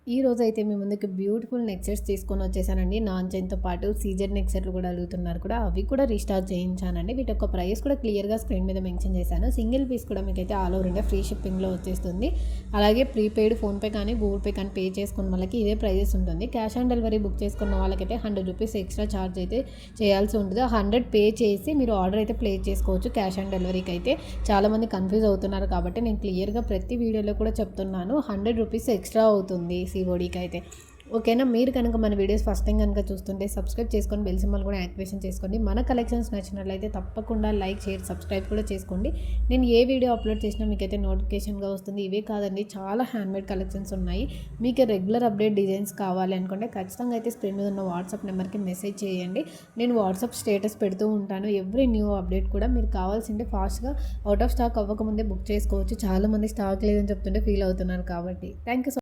ఈ రోజైతే మీ ముందుకు బ్యూటిఫుల్ నెక్ సెట్స్ తీసుకొని వచ్చేసానండి. నాన్ చైన్‌తో పాటు సీజెడ్ నెక్ సెట్లు కూడా అడుగుతున్నారు కూడా. అవి కూడా రీస్టాక్ చేయించానండి. వీటి యొక్క ప్రైస్ కూడా క్లియర్‌గా స్క్రీన్ మీద మెన్షన్ చేశాను. సింగిల్ పీస్ కూడా మీకైతే ఆల్ ఓవర్ ఇండియా ఫ్రీ షిప్పింగ్‌లో వచ్చేస్తుంది. అలాగే ప్రీపెయిడ్ ఫోన్‌పే కానీ, గూగుల్ పే కానీ పే చేసుకున్న వాళ్ళకి ఇదే ప్రైజెస్ ఉంటుంది. క్యాష్ ఆన్ డెలివరీ బుక్ చేసుకున్న వాళ్ళకైతే ₹100 ఎక్స్ట్రా ఛార్జ్ అయితే చేయాల్సి ఉంటుంది. 100 పే చేసి మీరు ఆర్డర్ అయితే ప్లేస్ చేసుకోవచ్చు. క్యాష్ ఆన్ డెలివరీకి అయితే చాలామంది కన్ఫ్యూజ్ అవుతున్నారు కాబట్టి నేను క్లియర్‌గా ప్రతి వీడియోలో కూడా చెప్తున్నాను. ₹100 ఎక్స్ట్రా అవుతుంది సిఓడికి అయితే. ఓకేనా. మీరు కనుక మన వీడియోస్ ఫస్ట్ టైం కనుక చూస్తుంటే సబ్స్క్రైబ్ చేసుకొని బెల్ సింబల్ కూడా యాక్టివేషన్ చేసుకోండి. మన కలెక్షన్స్ నచ్చినట్లయితే తప్పకుండా లైక్, షేర్, సబ్స్క్రైబ్ కూడా చేసుకోండి. నేను ఏ వీడియో అప్లోడ్ చేసినా మీకైతే నోటిఫికేషన్గా వస్తుంది. ఇవే కాదండి, చాలా హ్యాండ్మేడ్ కలెక్షన్స్ ఉన్నాయి. మీకు రెగ్యులర్ అప్డేట్ డిజైన్స్ కావాలి అనుకుంటే ఖచ్చితంగా అయితే స్క్రీన్ మీద ఉన్న వాట్సాప్ నెంబర్కి మెసేజ్ చేయండి. నేను వాట్సాప్ స్టేటస్ పెడుతూ ఉంటాను. ఎవ్రీ న్యూ అప్డేట్ కూడా మీరు కావాల్సింటే ఫాస్ట్గా అవుట్ ఆఫ్ స్టాక్ అవ్వకముందే బుక్ చేసుకోవచ్చు. చాలామంది స్టాక్ లేదని చెప్తుంటే ఫీల్ అవుతున్నారు కాబట్టి థ్యాంక్ యూ.